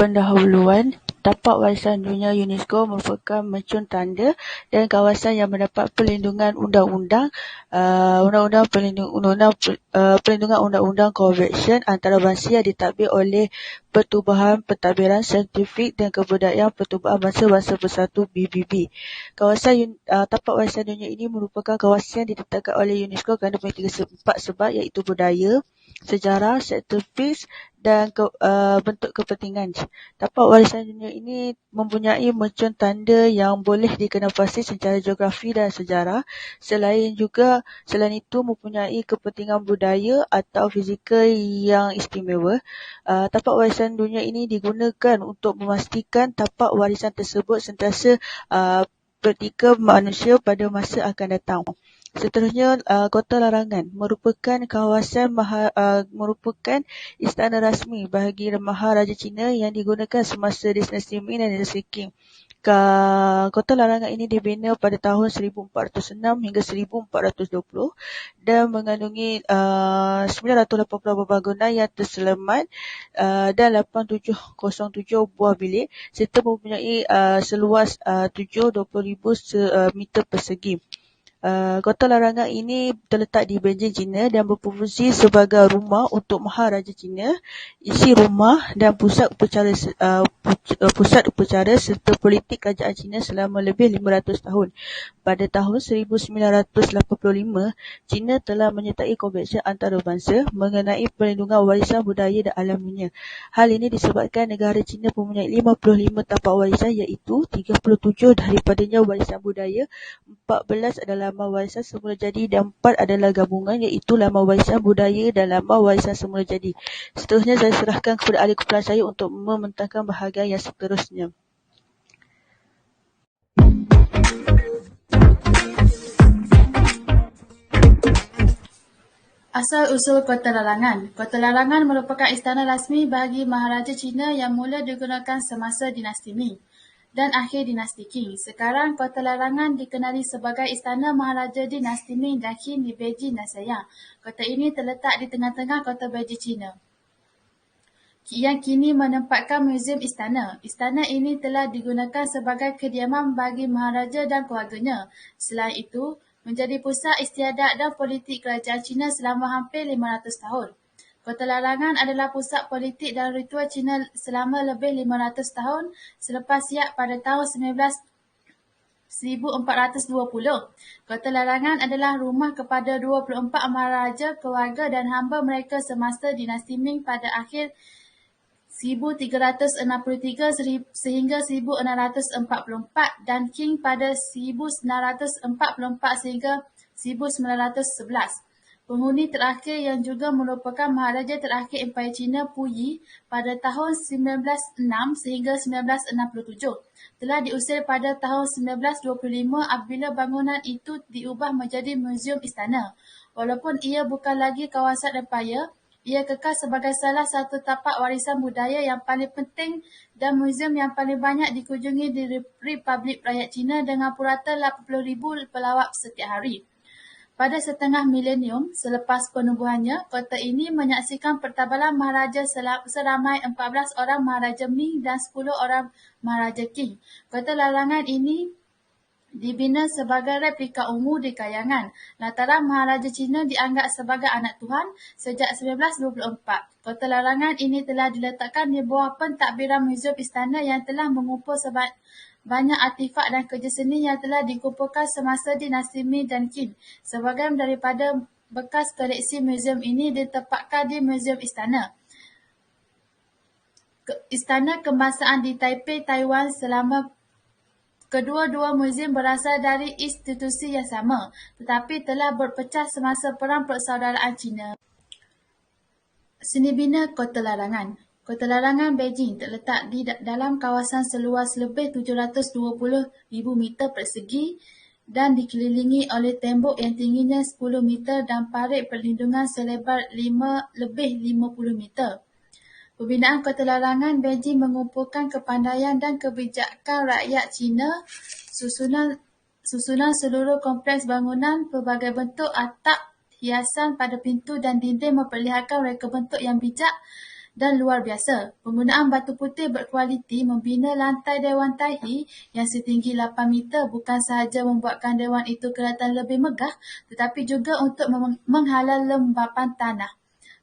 Pendahuluan. Tapak Warisan Dunia UNESCO merupakan mercun tanda dan kawasan yang mendapat perlindungan undang-undang Perlindungan Undang-Undang Konvensyen Antarabangsa yang ditadbir oleh Pertubuhan Pentadbiran Saintifik dan Kebudayaan Pertubuhan Bangsa-Bangsa Bersatu PBB. Kawasan Tapak Warisan Dunia ini merupakan kawasan yang ditetapkan oleh UNESCO kerana memiliki 4 sebab, iaitu budaya, sejarah, saintifik dan bentuk kepentingan. Tapak warisan dunia ini mempunyai mercun tanda yang boleh dikenal pasti secara geografi dan sejarah. Selain itu mempunyai kepentingan budaya atau fizikal yang istimewa. Tapak warisan dunia ini digunakan untuk memastikan tapak warisan tersebut sentiasa beretika manusia pada masa akan datang. Seterusnya, Kota Larangan merupakan merupakan istana rasmi bagi Maharaja Cina yang digunakan semasa dinasti Ming dan dinasti Qing. Kota Larangan ini dibina pada tahun 1406 hingga 1420 dan mengandungi 980 bangunan yang terselamat dan 807 buah bilik serta mempunyai seluas 20,000 meter persegi. Kota Larangan ini terletak di Beijing, China dan berfungsi sebagai rumah untuk Maharaja Cina, isi rumah dan pusat upacara serta politik kerajaan Cina selama lebih 500 tahun. Pada tahun 1985, Cina telah menyertai Konvensyen Antarabangsa mengenai perlindungan warisan budaya dan alam dunia. Hal ini disebabkan negara Cina mempunyai 55 tapak warisan, iaitu 37 daripadanya warisan budaya, 14 adalah laman warisan semula jadi dan 4 adalah gabungan, iaitu laman warisan budaya dan laman warisan semula jadi. Seterusnya saya serahkan kepada ahli kumpulan saya untuk membentangkan bahagian yang seterusnya. Asal-usul Kota Larangan. Kota Larangan merupakan istana rasmi bagi Maharaja Cina yang mula digunakan semasa dinasti Ming dan akhir dinasti Qing. Sekarang, Kota Larangan dikenali sebagai Istana Maharaja dinasti Ming dan Qing di Beijing dan Shenyang. Kota ini terletak di tengah-tengah kota Beijing, China, yang kini menempatkan muzium istana. Istana ini telah digunakan sebagai kediaman bagi Maharaja dan keluarganya. Selain itu, menjadi pusat istiadat dan politik kerajaan Cina selama hampir 500 tahun. Kota Larangan adalah pusat politik dan ritual Cina selama lebih 500 tahun selepas Siap pada tahun 1420. Kota Larangan adalah rumah kepada 24 maharaja, keluarga dan hamba mereka semasa dinasti Ming pada akhir 1363 sehingga 1644 dan Qing pada 1944 sehingga 1911. Penghuni terakhir yang juga merupakan Maharaja terakhir Empayar Cina Puyi pada tahun 1906 sehingga 1967 telah diusir pada tahun 1925 apabila bangunan itu diubah menjadi muzium istana. Walaupun ia bukan lagi kawasan empayar, ia kekal sebagai salah satu tapak warisan budaya yang paling penting dan muzium yang paling banyak dikunjungi di Republik Rakyat Cina dengan purata 80,000 pelawat setiap hari. Pada setengah milenium selepas penubuhannya, kota ini menyaksikan pertabalan Maharaja seramai 14 orang Maharaja Ming dan 10 orang Maharaja Qing. Kota Larangan ini dibina sebagai replika ungu di kayangan, lantaran Maharaja Cina dianggap sebagai anak Tuhan sejak 1924. Kota Larangan ini telah diletakkan di bawah pentadbiran Muzium Istana yang telah mengumpul banyak artifak dan kerja seni yang telah dikumpulkan semasa dinasti Ming dan Qing. Sebahagian daripada bekas koleksi muzium ini ditempatkan di Muzium Istana Kebangsaan di Taipei, Taiwan. Selama kedua-dua muzium berasal dari institusi yang sama, tetapi telah berpecah semasa Perang Persaudaraan Cina. Seni bina Kota Larangan. Kota Larangan Beijing terletak di dalam kawasan seluas lebih 720,000 meter persegi dan dikelilingi oleh tembok yang tingginya 10 meter dan parit perlindungan selebar lebih 50 meter. Pembinaan Kota Larangan Beijing mengumpulkan kepandaian dan kebijakan rakyat Cina, susunan seluruh kompleks bangunan, pelbagai bentuk atap, hiasan pada pintu dan dinding memperlihatkan reka bentuk yang bijak dan luar biasa. Penggunaan batu putih berkualiti membina lantai Dewan Tahi yang setinggi 8 meter bukan sahaja membuatkan dewan itu kelihatan lebih megah, tetapi juga untuk menghalau lembapan tanah.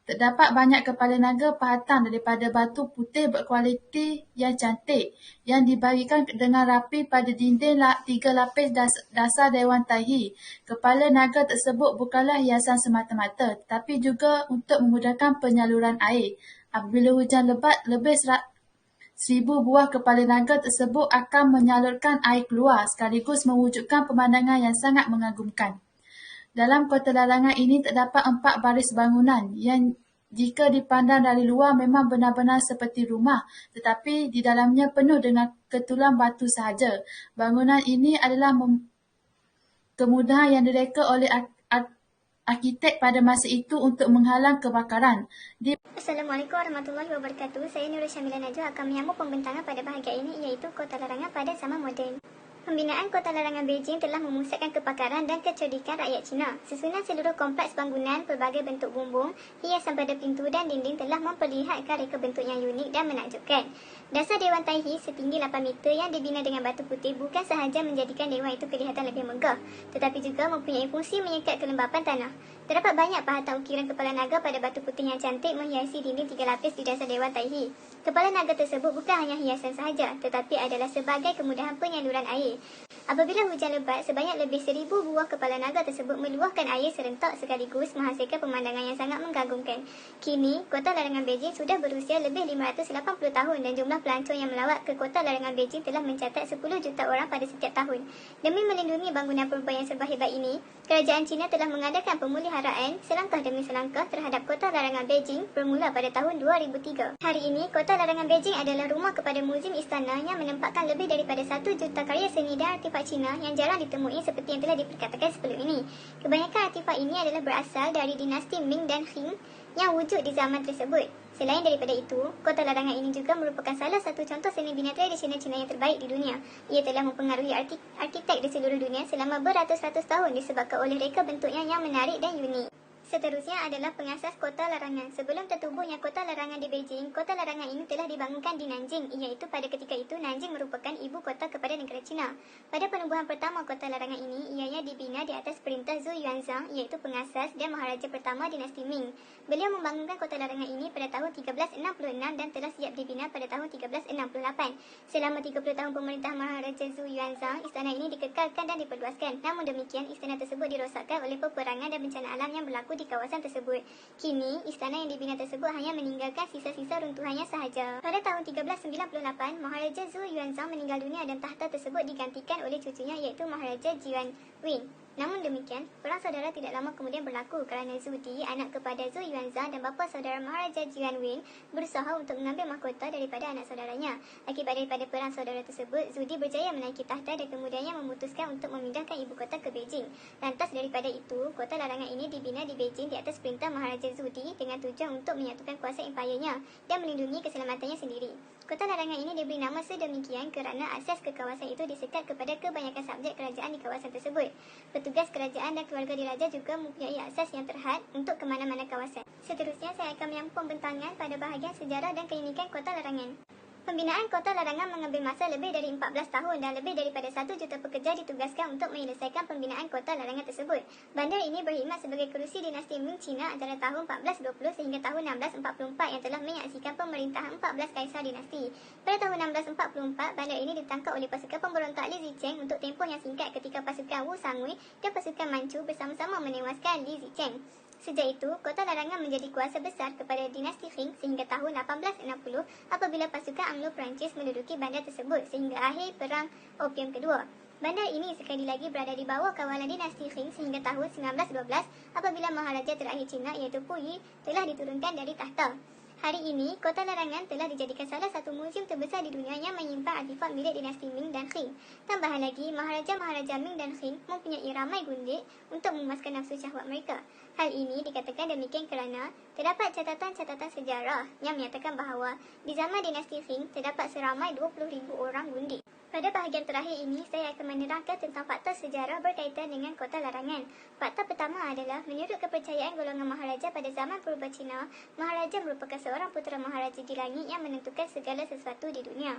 Terdapat banyak kepala naga pahatan daripada batu putih berkualiti yang cantik yang dibagikan dengan rapi pada dinding 3 lapis dasar Dewan Tahi. Kepala naga tersebut bukanlah hiasan semata-mata, tetapi juga untuk memudahkan penyaluran air. Apabila hujan lebat, lebih 1,000 buah kepala naga tersebut akan menyalurkan air keluar sekaligus mewujudkan pemandangan yang sangat mengagumkan. Dalam Kota Larangan ini terdapat 4 baris bangunan yang jika dipandang dari luar memang benar-benar seperti rumah, tetapi di dalamnya penuh dengan ketulan batu sahaja. Bangunan ini adalah kemudahan yang direka oleh arkitek pada masa itu untuk menghalang kebakaran. Assalamualaikum warahmatullahi wabarakatuh. Saya Nurul Syamila Najwa akan menyambung pembentangan pada bahagian ini iaitu Kota Larangan pada zaman moden. Pembinaan Kota Larangan Beijing telah memusatkan kepakaran dan kecerdikan rakyat Cina. Susunan seluruh kompleks bangunan, pelbagai bentuk bumbung, hiasan pada pintu dan dinding telah memperlihatkan reka bentuk yang unik dan menakjubkan. Dasar Dewan Tahi setinggi 8 meter yang dibina dengan batu putih bukan sahaja menjadikan dewan itu kelihatan lebih megah, tetapi juga mempunyai fungsi menyekat kelembapan tanah. Terdapat banyak pahatan ukiran kepala naga pada batu putih yang cantik menghiasi dinding 3 lapis di dasar Dewan Tahi. Kepala naga tersebut bukan hanya hiasan sahaja, tetapi adalah sebagai kemudahan penyaluran air. Apabila hujan lebat, sebanyak lebih 1,000 buah kepala naga tersebut meluahkan air serentak sekaligus menghasilkan pemandangan yang sangat mengagumkan. Kini, Kota Larangan Beijing sudah berusia lebih 580 tahun dan jumlah pelancong yang melawat ke Kota Larangan Beijing telah mencatat 10 juta orang pada setiap tahun. Demi melindungi bangunan purba yang serba hebat ini, Kerajaan Cina telah mengadakan pemuliharaan selangkah demi selangkah terhadap Kota Larangan Beijing bermula pada tahun 2003. Hari ini, Kota Larangan Beijing adalah rumah kepada Muzium Istana yang menempatkan lebih daripada 1 juta karya seni dan artifak Cina yang jarang ditemui seperti yang telah diperkatakan sebelum ini. Kebanyakan artifak ini adalah berasal dari dinasti Ming dan Qing yang wujud di zaman tersebut. Selain daripada itu, Kota Larangan ini juga merupakan salah satu contoh seni bina tradisional Cina yang terbaik di dunia. Ia telah mempengaruhi arkitek di seluruh dunia selama beratus-ratus tahun disebabkan oleh reka bentuknya yang menarik dan unik. Seterusnya adalah pengasas Kota Larangan. Sebelum tertubuhnya Kota Larangan di Beijing, Kota Larangan ini telah dibangunkan di Nanjing, iaitu pada ketika itu Nanjing merupakan ibu kota kepada negara Cina. Pada penubuhan pertama Kota Larangan ini, ianya dibina di atas perintah Zhu Yuanzhang, iaitu pengasas dan maharaja pertama dinasti Ming. Beliau membangunkan Kota Larangan ini pada tahun 1366 dan telah siap dibina pada tahun 1368. Selama 30 tahun pemerintahan maharaja Zhu Yuanzhang, istana ini dikekalkan dan diperluaskan. Namun demikian, istana tersebut dirosakkan oleh peperangan dan bencana alam yang berlaku di kawasan tersebut. Kini, istana yang dibina tersebut hanya meninggalkan sisa-sisa runtuhannya sahaja. Pada tahun 1398, Maharaja Zhu Yuanzhang meninggal dunia dan tahta tersebut digantikan oleh cucunya iaitu Maharaja Jian Win. Namun demikian, perang saudara tidak lama kemudian berlaku kerana Zhu Di, anak kepada Zhu Yuanzhang dan bapa saudara Maharaja Jian Win, berusaha untuk mengambil mahkota daripada anak saudaranya. Akibat daripada perang saudara tersebut, Zhu Di berjaya menaiki tahta dan kemudiannya memutuskan untuk memindahkan ibu kota ke Beijing. Lantas daripada itu, Kota Larangan ini dibina di Beijing di atas perintah Maharaja Zhu Di dengan tujuan untuk menyatukan kuasa empayanya dan melindungi keselamatannya sendiri. Kota Larangan ini diberi nama sedemikian kerana akses ke kawasan itu disekat kepada kebanyakan subjek kerajaan di kawasan tersebut. Petugas kerajaan dan keluarga diraja juga mempunyai akses yang terhad untuk ke mana-mana kawasan. Seterusnya, saya akan menyambung pembentangan pada bahagian sejarah dan keunikan Kota Larangan. Pembinaan Kota Larangan mengambil masa lebih dari 14 tahun dan lebih daripada 1 juta pekerja ditugaskan untuk menyelesaikan pembinaan Kota Larangan tersebut. Bandar ini berkhidmat sebagai kerusi dinasti Ming Cina antara tahun 1420 sehingga tahun 1644 yang telah menyaksikan pemerintahan 14 kaisar dinasti. Pada tahun 1644, bandar ini ditangkap oleh pasukan pemberontak Li Zicheng untuk tempoh yang singkat ketika pasukan Wu Sangui dan pasukan Manchu bersama-sama menewaskan Li Zicheng. Sejak itu, Kota Larangan menjadi kuasa besar kepada dinasti Qing sehingga tahun 1860 apabila pasukan Anglo-Perancis menduduki bandar tersebut sehingga akhir Perang Opium Kedua. Bandar ini sekali lagi berada di bawah kawalan dinasti Qing sehingga tahun 1912 apabila Maharaja terakhir Cina iaitu Puyi telah diturunkan dari tahta. Hari ini, Kota Larangan telah dijadikan salah satu muzium terbesar di dunia yang menyimpan artifak milik dinasti Ming dan Qing. Tambahan lagi, Maharaja-Maharaja Ming dan Qing mempunyai ramai gundik untuk memuaskan nafsu syahwat mereka. Hal ini dikatakan demikian kerana terdapat catatan-catatan sejarah yang menyatakan bahawa di zaman dinasti Qing terdapat seramai 20,000 orang gundik. Pada bahagian terakhir ini, saya akan menerangkan tentang fakta sejarah berkaitan dengan Kota Larangan. Fakta pertama adalah, menurut kepercayaan golongan Maharaja pada zaman purba Cina, Maharaja merupakan seorang putera Maharaja di langit yang menentukan segala sesuatu di dunia.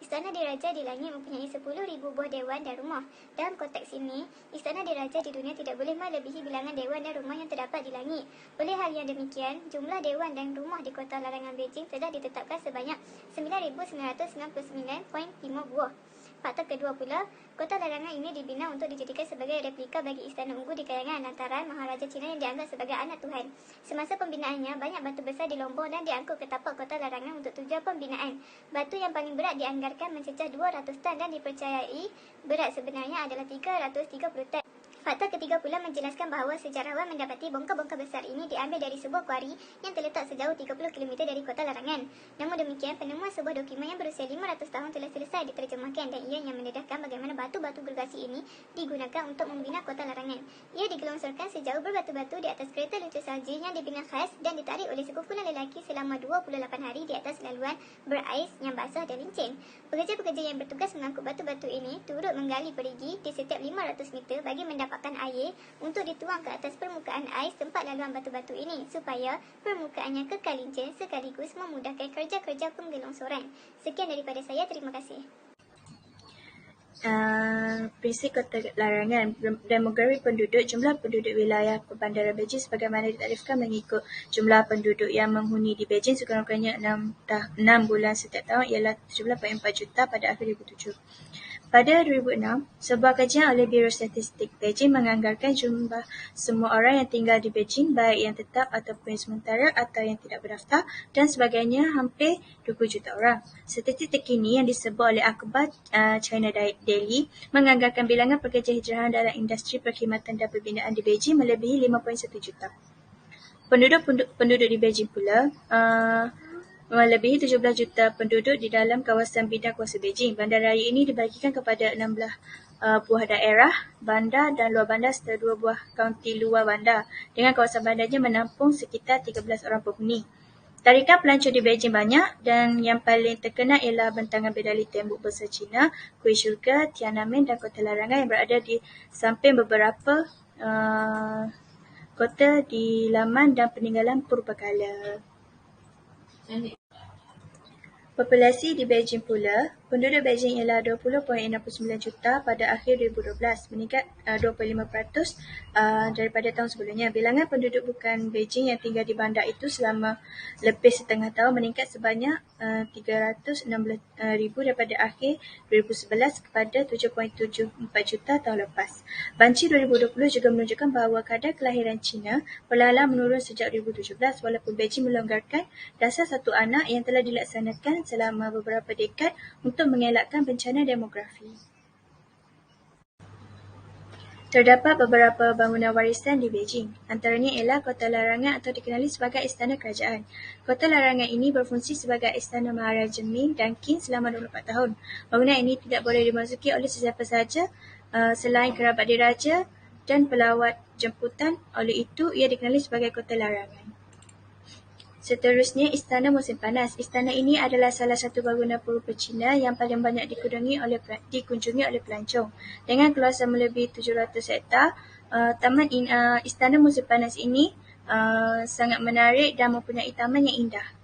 Istana diraja di langit mempunyai 10,000 buah dewan dan rumah. Dalam konteks ini, istana diraja di dunia tidak boleh melebihi bilangan dewan dan rumah yang terdapat di langit. Oleh hal yang demikian, jumlah dewan dan rumah di Kota Larangan Beijing telah ditetapkan sebanyak 9,999.5 buah. Fakta kedua pula, Kota Larangan ini dibina untuk dijadikan sebagai replika bagi istana Unggu di kalangan lantaran Maharaja Cina yang dianggap sebagai anak Tuhan. Semasa pembinaannya, banyak batu besar dilombong dan diangkut ke tapak Kota Larangan untuk tujuan pembinaan. Batu yang paling berat dianggarkan mencecah 200 tan dan dipercayai berat sebenarnya adalah 330 tan. Fakta ketiga pula menjelaskan bahawa sejarawan mendapati bongkar-bongkar besar ini diambil dari sebuah kuari yang terletak sejauh 30 km dari Kota Larangan. Namun demikian, penemuan sebuah dokumen yang berusia 500 tahun telah selesai diterjemahkan dan ia yang mendedahkan bagaimana batu-batu gergasi ini digunakan untuk membina Kota Larangan. Ia digelongsorkan sejauh berbatu-batu di atas kereta luncur salji yang dibina khas dan ditarik oleh sekumpulan lelaki selama 28 hari di atas laluan berais yang basah dan licin. Pekerja-pekerja yang bertugas mengangkut batu-batu ini turut menggali perigi di setiap 500 meter bagi mendapatkan air untuk dituang ke atas permukaan ais tempat laluan batu-batu ini supaya permukaannya kekal licin sekaligus memudahkan kerja-kerja penggelongsoran. Sekian daripada saya, terima kasih. Prinsip Kota Larangan, demografi penduduk, jumlah penduduk wilayah Perbandaran Beijing sebagaimana ditakdirkan mengikut jumlah penduduk yang menghuni di Beijing sekurang-kurangnya 6 bulan setiap tahun ialah 17.4 juta pada akhir 2007. Pada 2006, sebuah kajian oleh Biro Statistik Beijing menganggarkan jumlah semua orang yang tinggal di Beijing, baik yang tetap ataupun yang sementara atau yang tidak berdaftar dan sebagainya, hampir 20 juta orang. Statistik terkini yang disebut oleh akhbar China Daily menganggarkan bilangan pekerja hijrahan dalam industri perkhidmatan dan pembinaan di Beijing melebihi 5.1 juta. Penduduk di Beijing pula melebihi 17 juta penduduk di dalam kawasan bidang kuasa Beijing. Bandaraya ini dibahagikan kepada 16 buah daerah, bandar dan luar bandar serta 2 buah kaunti luar bandar dengan kawasan bandarnya menampung sekitar 13 orang penghuni. Tarikan pelancong di Beijing banyak dan yang paling terkenal ialah bentangan berdali tembok besar Cina, Kuil Syurga, Tiananmen dan Kota Larangan yang berada di samping beberapa kota di laman dan peninggalan purbakala. Populasi di Beijing pula, penduduk Beijing ialah 20.69 juta pada akhir 2012, meningkat 25% daripada tahun sebelumnya. Bilangan penduduk bukan Beijing yang tinggal di bandar itu selama lebih setengah tahun meningkat sebanyak 316,000 daripada akhir 2011 kepada 7.74 juta tahun lepas. Banci 2020 juga menunjukkan bahawa kadar kelahiran Cina perlahan-lahan menurun sejak 2017 walaupun Beijing melonggarkan dasar satu anak yang telah dilaksanakan selama beberapa dekad untuk mengelakkan bencana demografi. Terdapat beberapa bangunan warisan di Beijing. Antaranya ialah Kota Larangan atau dikenali sebagai Istana Kerajaan. Kota Larangan ini berfungsi sebagai Istana Maharaja Ming dan Qing selama 24 tahun. Bangunan ini tidak boleh dimasuki oleh sesiapa sahaja selain kerabat diraja dan pelawat jemputan. Oleh itu, ia dikenali sebagai Kota Larangan. Seterusnya, Istana Musim Panas. Istana ini adalah salah satu bangunan purba Cina yang paling banyak dikunjungi oleh pelancong. Dengan keluasan melebihi 700 hektar, Istana Musim Panas ini sangat menarik dan mempunyai taman yang indah.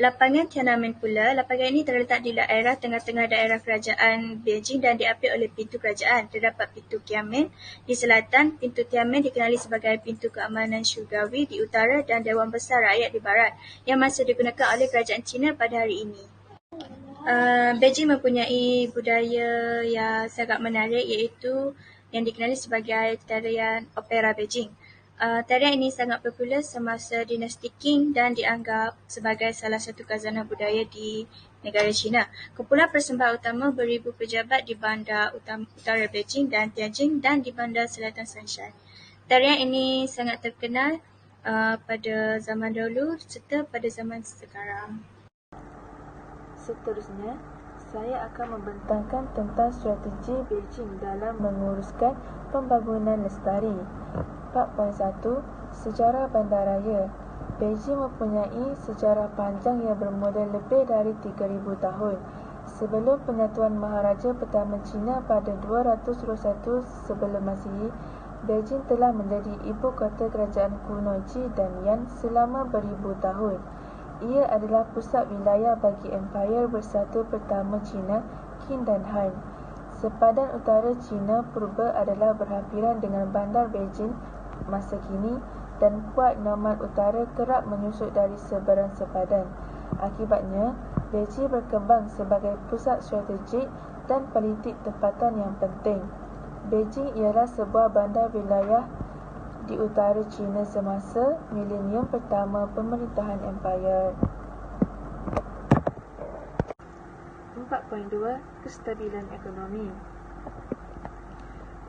Lapangan Tiananmen pula, lapangan ini terletak di daerah tengah-tengah daerah kerajaan Beijing dan diapit oleh pintu kerajaan. Terdapat pintu Qianmen di selatan, pintu Tianmen dikenali sebagai pintu keamanan syurgawi di utara dan Dewan Besar Rakyat di barat yang masih digunakan oleh kerajaan Cina pada hari ini. Beijing mempunyai budaya yang sangat menarik iaitu yang dikenali sebagai tarian opera Beijing. Tarian ini sangat popular semasa dinasti Qing dan dianggap sebagai salah satu khazanah budaya di negara China. Kumpulan persembahan utama beribu pejabat di bandar utara Beijing dan Tianjin dan di bandar selatan Shanshan. Tarian ini sangat terkenal pada zaman dahulu serta pada zaman sekarang. Seterusnya, saya akan membentangkan tentang strategi Beijing dalam menguruskan pembangunan lestari. 4.1. Sejarah bandaraya. Beijing mempunyai sejarah panjang yang bermula lebih dari 3,000 tahun. Sebelum penyatuan Maharaja pertama China pada 221 sebelum Masihi, Beijing telah menjadi ibu kota kerajaan kuno Qi dan Yan selama beribu tahun. Ia adalah pusat wilayah bagi Empayar Bersatu pertama China, Qin dan Han. Sepadan utara China purba adalah berhampiran dengan bandar Beijing masa kini dan puak nomad utara kerap menyusut dari seberang sepadan. Akibatnya, Beijing berkembang sebagai pusat strategik dan politik tempatan yang penting. Beijing ialah sebuah bandar wilayah di utara China semasa milenium pertama pemerintahan Empayar. 4.2. Kestabilan ekonomi.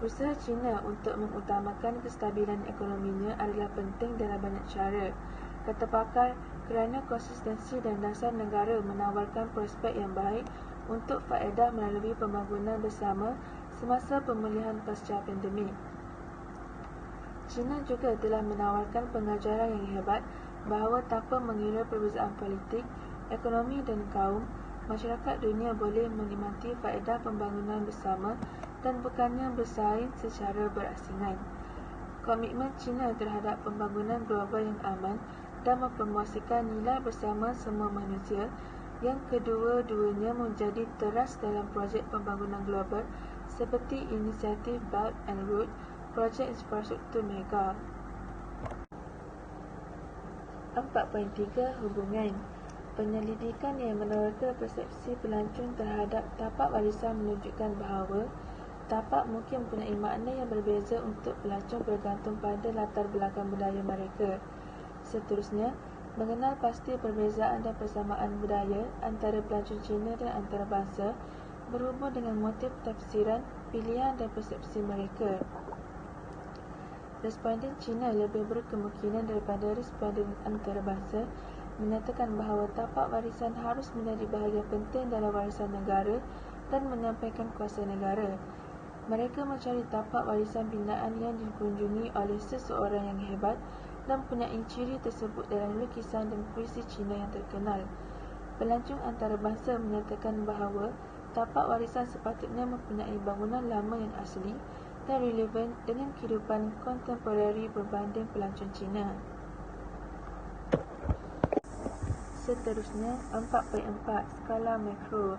Usaha China untuk mengutamakan kestabilan ekonominya adalah penting dalam banyak cara. Kata pakar, kerana konsistensi dan dasar negara menawarkan prospek yang baik untuk faedah melalui pembangunan bersama semasa pemulihan pasca pandemik. China juga telah menawarkan pengajaran yang hebat bahawa tanpa mengira perbezaan politik, ekonomi dan kaum, masyarakat dunia boleh menikmati faedah pembangunan bersama dan bukannya bersaing secara berasingan. Komitmen China terhadap pembangunan global yang aman dan mempromosikan nilai bersama semua manusia yang kedua-duanya menjadi teras dalam projek pembangunan global seperti inisiatif Belt and Road, projek infrastruktur mega. 4.3. Hubungan. Penyelidikan yang menerka persepsi pelancong terhadap tapak warisan menunjukkan bahawa tapak mungkin mempunyai makna yang berbeza untuk pelancong bergantung pada latar belakang budaya mereka. Seterusnya, mengenal pasti perbezaan dan persamaan budaya antara pelancong Cina dan antarabangsa berhubung dengan motif tafsiran, pilihan dan persepsi mereka. Responden Cina lebih berkemungkinan daripada responden antarabangsa menyatakan bahawa tapak warisan harus menjadi bahagian penting dalam warisan negara dan menyampaikan kuasa negara. Mereka mencari tapak warisan binaan yang dikunjungi oleh seseorang yang hebat dan mempunyai ciri tersebut dalam lukisan dan puisi Cina yang terkenal. Pelancong antarabangsa menyatakan bahawa tapak warisan sepatutnya mempunyai bangunan lama yang asli dan relevan dengan kehidupan kontemporari berbanding pelancong Cina. Seterusnya, 4.4. Skala makro.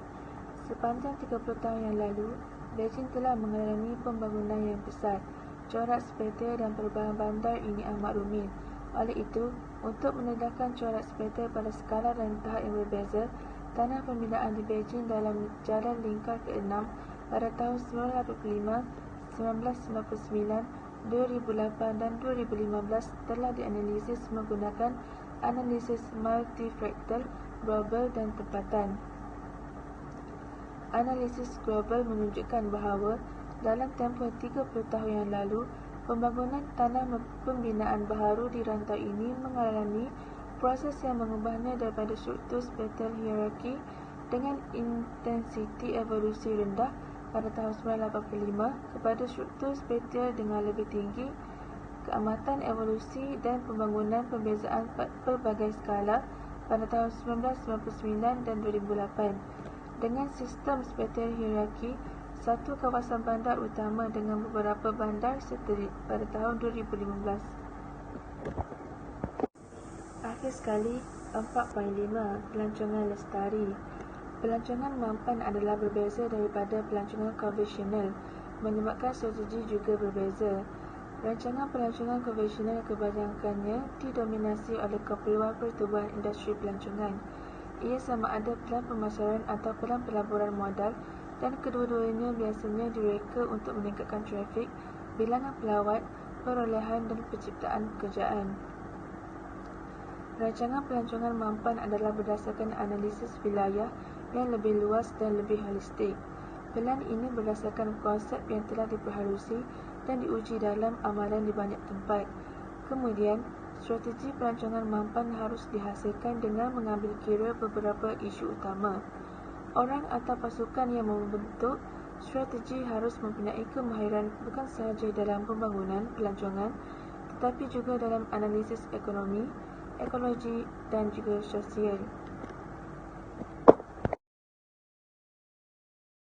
Sepanjang 30 tahun yang lalu, Beijing telah mengalami pembangunan yang besar. Corak sepeta dan perubahan bandar ini amat rumit. Oleh itu, untuk mendedahkan corak sepeta pada skala dan tahap yang berbeza, tanah pembinaan di Beijing dalam Jalan Lingkar ke-6 pada tahun 1985, 1999, 2008 dan 2015 telah dianalisis menggunakan analisis multifraktal global dan tempatan. Analisis global menunjukkan bahawa dalam tempoh 30 tahun yang lalu, pembangunan tanah pembinaan baharu di rantau ini mengalami proses yang mengubahnya daripada struktur spatel hierarki dengan intensiti evolusi rendah pada tahun 1985 kepada struktur spatel dengan lebih tinggi, keamatan evolusi dan pembangunan pembezaan pelbagai skala pada tahun 1999 dan 2008. Dengan sistem spatel hierarki, satu kawasan bandar utama dengan beberapa bandar satelit pada tahun 2015. Akhir sekali, 4.5. Pelancongan lestari. Pelancongan mampan adalah berbeza daripada pelancongan konvensional, menyebabkan strategi juga berbeza. Rancangan pelancongan konvensional kebanyakannya didominasi oleh keperluan pertubuhan industri pelancongan. Ia sama ada pelan pemasaran atau pelan pelaburan modal dan kedua-duanya biasanya direka untuk meningkatkan trafik, bilangan pelawat, perolehan dan penciptaan pekerjaan. Rancangan pelancongan mampan adalah berdasarkan analisis wilayah yang lebih luas dan lebih holistik. Pelan ini berdasarkan konsep yang telah diperhalusi dan diuji dalam amalan di banyak tempat. Kemudian, Strategi pelancongan mampan harus dihasilkan dengan mengambil kira beberapa isu utama. Orang atau pasukan yang membentuk strategi harus mempunyai kemahiran bukan sahaja dalam pembangunan pelancongan tetapi juga dalam analisis ekonomi, ekologi dan juga sosial.